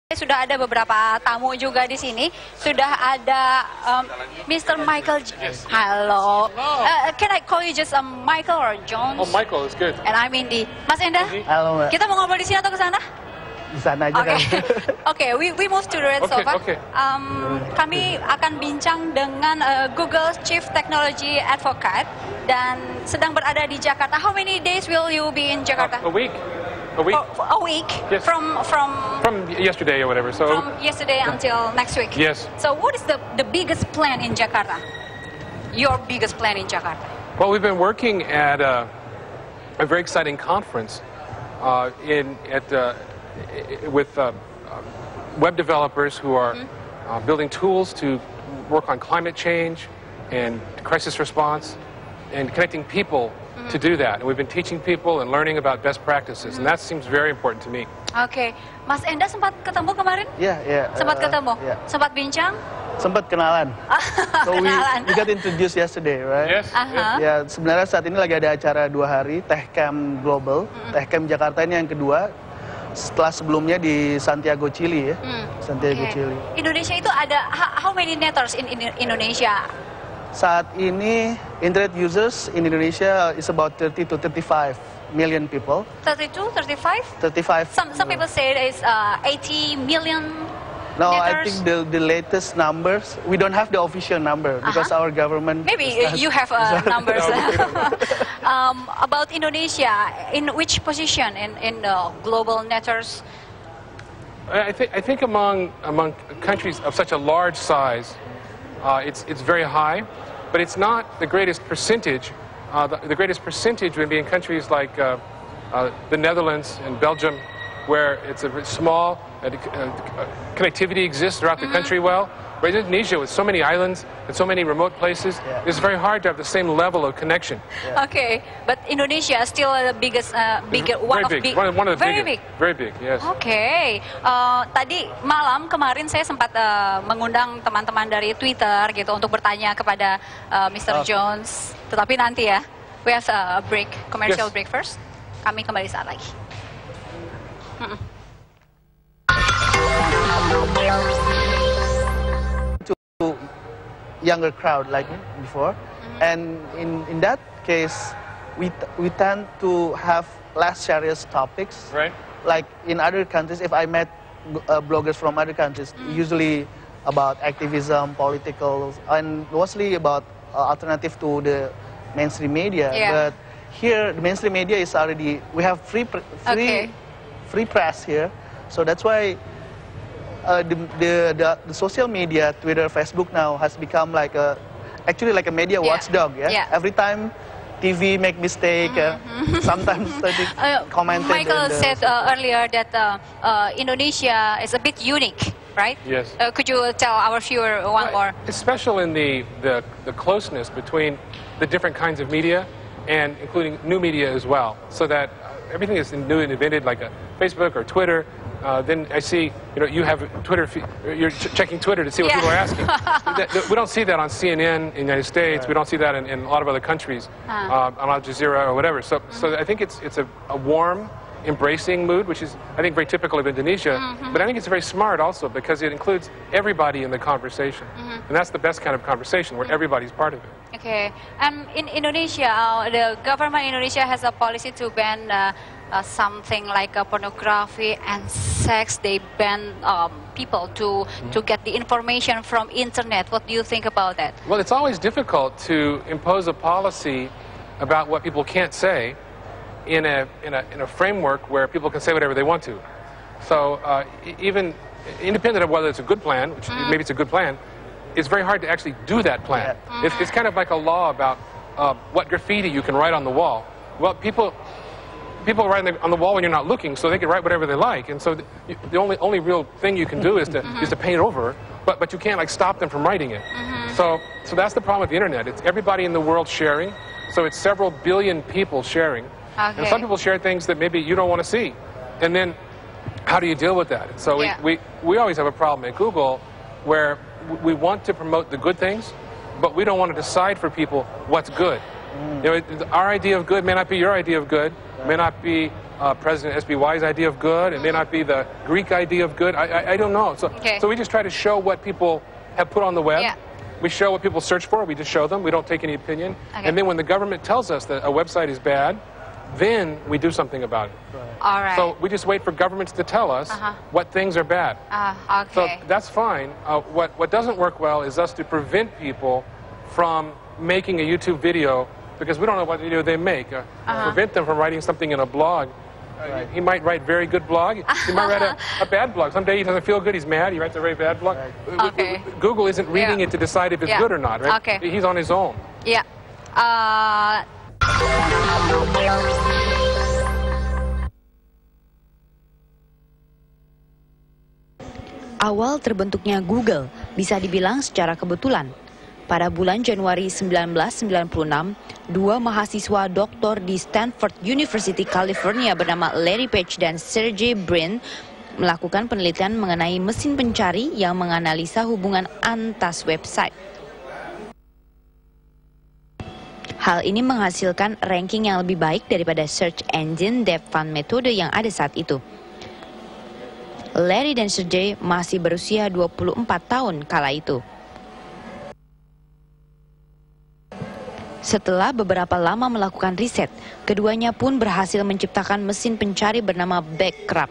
Sudah ada beberapa tamu juga di sini. Sudah ada Mr. Michael. Halo. Can I call you just Michael or Jones? Oh, Michael is good. And I'm Indy. Mas Enda, Halo, Mbak. kita mau ngobrol di sini atau ke sana? Di sana aja kan. Oke, we move to the red sofa. Kami akan bincang dengan Google Chief Technology Advocate dan sedang berada di Jakarta. How many days will you be in Jakarta? A week. A week. A week. Yes. From yesterday or whatever. So from yesterday until next week. Yes. So what is the biggest plan in Jakarta? Your biggest plan in Jakarta? Well, we've been working at a very exciting conference with web developers who are building tools to work on climate change and crisis response and connecting people to do that. And we've been teaching people and learning about best practices, and that seems very important to me. Oke, Mas Enda sempat ketemu kemarin? Iya. Sempat ketemu? Yeah. Sempat bincang? Sempat kenalan. So Kenalan. we got introduced yesterday, right? Yes. Ya, sebenarnya saat ini lagi ada acara 2 hari, TechCamp Global. TechCamp Jakarta ini yang kedua, setelah sebelumnya di Santiago, Chile ya. Santiago, Chile. Indonesia itu ada, how many networks in Indonesia? Saat ini, internet users in Indonesia is about 30 to 35 million people. 32, 35? 35. Some people say it is 80 million No, letters. I think the latest numbers, we don't have the official number because our government... Maybe you have numbers. About Indonesia, in which position in the global networks? I think among countries of such a large size, it's very high, but it's not the greatest percentage. The greatest percentage would be in countries like the Netherlands and Belgium, where it's a small, connectivity exists throughout the country well. But Indonesia, with so many islands and so many remote places, it's very hard to have the same level of connection. Okay, but Indonesia is still the biggest, one of the very big. Very big, yes. Oke, tadi malam kemarin saya sempat mengundang teman-teman dari Twitter gitu untuk bertanya kepada Mr. Jones. Tetapi nanti ya, we have a break, commercial break first. Kami kembali saat lagi. To younger crowd like before, and in that case, we tend to have less serious topics. Right. Like in other countries, if I met bloggers from other countries, usually about activism, political, and mostly about alternative to the mainstream media. Yeah. But here, the mainstream media is already, we have free press here, so that's why the social media, Twitter, Facebook now has become like actually like a media watchdog. Yeah? Every time TV make mistake, sometimes commented. Michael said earlier that Indonesia is a bit unique, right? Yes. Could you tell our viewer one more? It's special in the closeness between the different kinds of media, and including new media as well, so that everything is new and invented, like a Facebook or Twitter. Then I see, you have Twitter. You're checking Twitter to see what people are asking. We don't see that on CNN in the United States. We don't see that in a lot of other countries, on Al Jazeera or whatever. So I think it's a warm, embracing mood, which is, I think, very typical of Indonesia. But I think it's very smart also because it includes everybody in the conversation, and that's the best kind of conversation where everybody's part of it. Okay, in Indonesia, the government in Indonesia has a policy to ban something like pornography and sex. They ban people to get the information from internet. What do you think about that? Well, it's always difficult to impose a policy about what people can't say in a framework where people can say whatever they want to. So even independent of whether it's a good plan, which maybe it's a good plan, it's very hard to actually do that plan. It's kind of like a law about what graffiti you can write on the wall. Well, people write on the wall when you're not looking, so they can write whatever they like. And so the only real thing you can do is to paint over, but you can't like stop them from writing it. So that's the problem with the internet. It's everybody in the world sharing. So it's several billion people sharing. And some people share things that maybe you don't want to see. And then how do you deal with that? So we always have a problem at Google where we want to promote the good things, but we don't want to decide for people what's good. Our idea of good may not be your idea of good, may not be President SBY's idea of good. It may not be the Greek idea of good. I don't know. So we just try to show what people have put on the web. Yeah. We show what people search for. We just show them. We don't take any opinion. Okay. And then when the government tells us that a website is bad, then we do something about it. All right. So we just wait for governments to tell us what things are bad. Okay. So that's fine. What doesn't work well is us to prevent people from making a YouTube video because we don't know what video they make. Prevent them from writing something in a blog. He might write very good blog. He might write a bad blog. Someday he doesn't feel good. He's mad. He writes a very bad blog. Okay. Google isn't reading it to decide if it's good or not, right? Okay. He's on his own. Yeah. Awal terbentuknya Google bisa dibilang secara kebetulan. Pada bulan Januari 1996, dua mahasiswa doktor di Stanford University, California bernama Larry Page dan Sergey Brin melakukan penelitian mengenai mesin pencari yang menganalisa hubungan antar website. Hal ini menghasilkan ranking yang lebih baik daripada search engine depth fund metode yang ada saat itu. Larry dan Sergey masih berusia 24 tahun kala itu. Setelah beberapa lama melakukan riset, keduanya pun berhasil menciptakan mesin pencari bernama Backrub.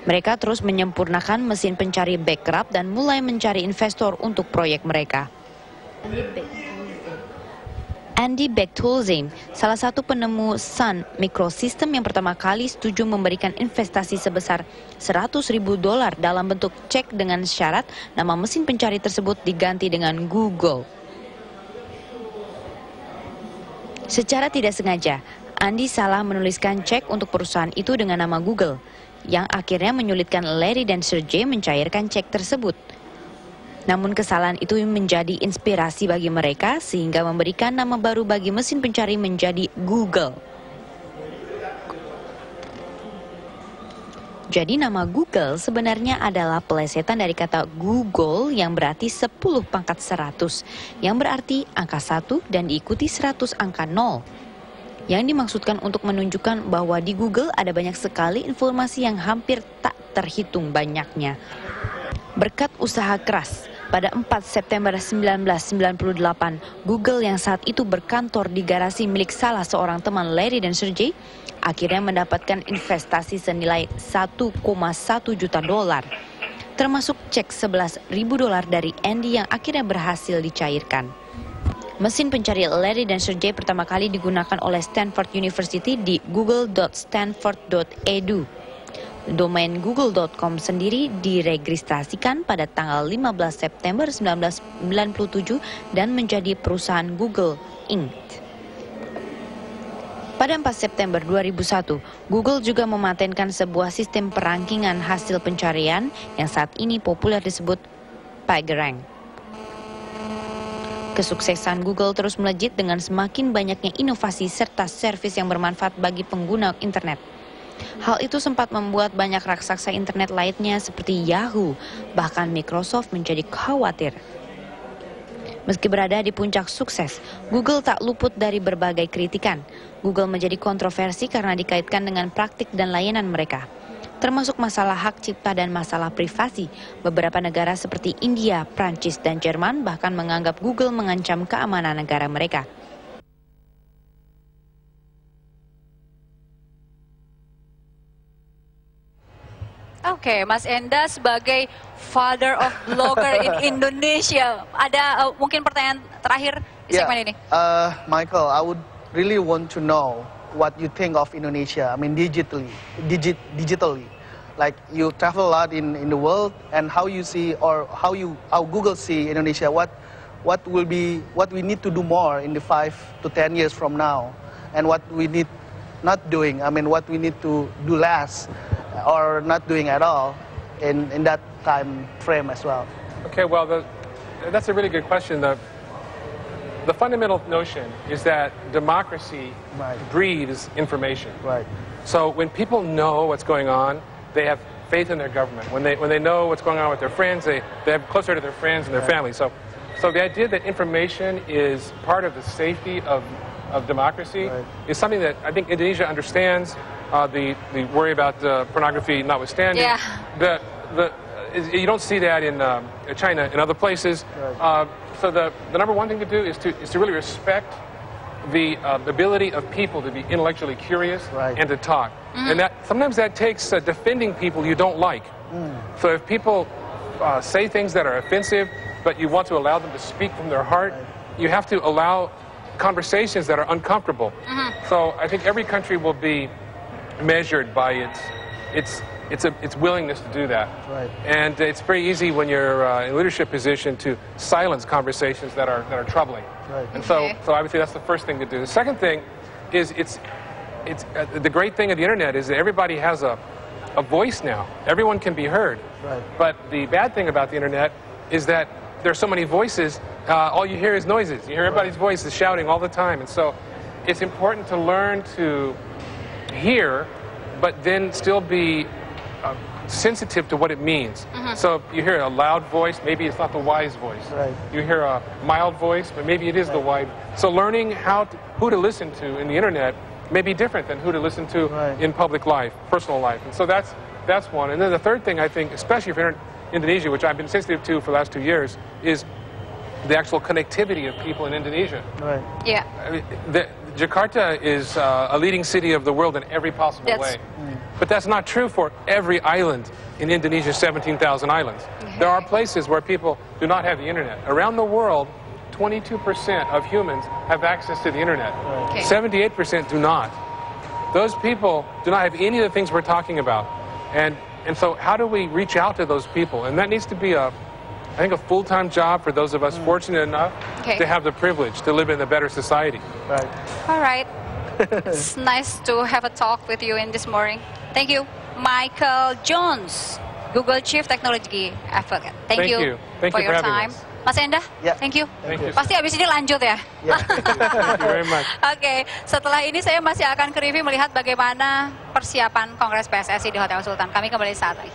Mereka terus menyempurnakan mesin pencari Backrub dan mulai mencari investor untuk proyek mereka. Andy Bechtolsheim, salah satu penemu Sun Microsystem yang pertama kali setuju memberikan investasi sebesar $100.000 dalam bentuk cek dengan syarat nama mesin pencari tersebut diganti dengan Google. Secara tidak sengaja, Andy salah menuliskan cek untuk perusahaan itu dengan nama Google, yang akhirnya menyulitkan Larry dan Sergey mencairkan cek tersebut. Namun kesalahan itu menjadi inspirasi bagi mereka sehingga memberikan nama baru bagi mesin pencari menjadi Google. Jadi nama Google sebenarnya adalah pelesetan dari kata Google yang berarti 10 pangkat 100, yang berarti angka 1 dan diikuti 100 angka 0. Yang dimaksudkan untuk menunjukkan bahwa di Google ada banyak sekali informasi yang hampir tak terhitung banyaknya. Berkat usaha keras, pada 4 September 1998, Google yang saat itu berkantor di garasi milik salah seorang teman Larry dan Sergey, akhirnya mendapatkan investasi senilai $1,1 juta, termasuk cek $11.000 dari Andy yang akhirnya berhasil dicairkan. Mesin pencari Larry dan Sergey pertama kali digunakan oleh Stanford University di google.stanford.edu. Domain google.com sendiri diregistrasikan pada tanggal 15 September 1997 dan menjadi perusahaan Google Inc. Pada 4 September 2001, Google juga mematenkan sebuah sistem perangkingan hasil pencarian yang saat ini populer disebut PageRank. Kesuksesan Google terus melejit dengan semakin banyaknya inovasi serta servis yang bermanfaat bagi pengguna internet. Hal itu sempat membuat banyak raksasa internet lainnya seperti Yahoo, bahkan Microsoft menjadi khawatir. Meski berada di puncak sukses, Google tak luput dari berbagai kritikan. Google menjadi kontroversi karena dikaitkan dengan praktik dan layanan mereka, termasuk masalah hak cipta dan masalah privasi. Beberapa negara seperti India, Prancis, dan Jerman bahkan menganggap Google mengancam keamanan negara mereka. Oke, Mas Enda sebagai father of blogger in Indonesia, ada mungkin pertanyaan terakhir di segmen ini. Michael, I would really want to know what you think of Indonesia. I mean, digitally, like you travel a lot in the world, and how you see or how Google see Indonesia. What we need to do more in the 5 to 10 years from now, and what we need not doing. I mean, what we need to do less or not doing at all in that time frame as well. Okay, well, that's a really good question. The fundamental notion is that democracy breeds information. Right. So when people know what's going on, they have faith in their government. When they know what's going on with their friends, they have closer to their friends and their family. So the idea that information is part of the safety of democracy is something that I think Indonesia understands. the worry about pornography notwithstanding. Yeah. You don't see that in China and other places. Right. So the number one thing to do is to really respect the ability of people to be intellectually curious and to talk. And that sometimes that takes defending people you don't like. So if people say things that are offensive, but you want to allow them to speak from their heart, you have to allow conversations that are uncomfortable. So I think every country will be measured by its willingness to do that. Right. And it's very easy when you're in a leadership position to silence conversations that are troubling. Right. And so obviously that's the first thing to do. The second thing is the great thing of the internet is that everybody has a voice now. Everyone can be heard. Right. But the bad thing about the internet is that there's so many voices. All you hear is noises. You hear everybody's voices shouting all the time. And so it's important to learn to hear, but then still be sensitive to what it means. So you hear a loud voice, maybe it's not the wise voice. Right. You hear a mild voice, but maybe it is the wise. So learning who to listen to in the internet may be different than who to listen to in public life, personal life. And so that's one. And then the third thing, I think, especially for Indonesia, which I've been sensitive to for the last 2 years, is the actual connectivity of people in Indonesia. Right. Yeah. I mean, Jakarta is a leading city of the world in every possible way. But that's not true for every island in Indonesia's 17,000 islands. There are places where people do not have the internet. Around the world, 22% of humans have access to the internet. 78% do not. Those people do not have any of the things we're talking about. And so how do we reach out to those people? And that needs to be I think a full-time job for those of us fortunate enough to have the privilege to live in a better society. Right. All right. It's nice to have a talk with you in this morning. Thank you, Michael Jones, Google Chief Technology Advocate. Thank you for your time. Mas Endah, thank you. Pasti abis ini lanjut ya. Thank you very much. Oke, setelah ini saya masih akan ke review melihat bagaimana persiapan Kongres PSSI di Hotel Sultan. Kami kembali saat lagi.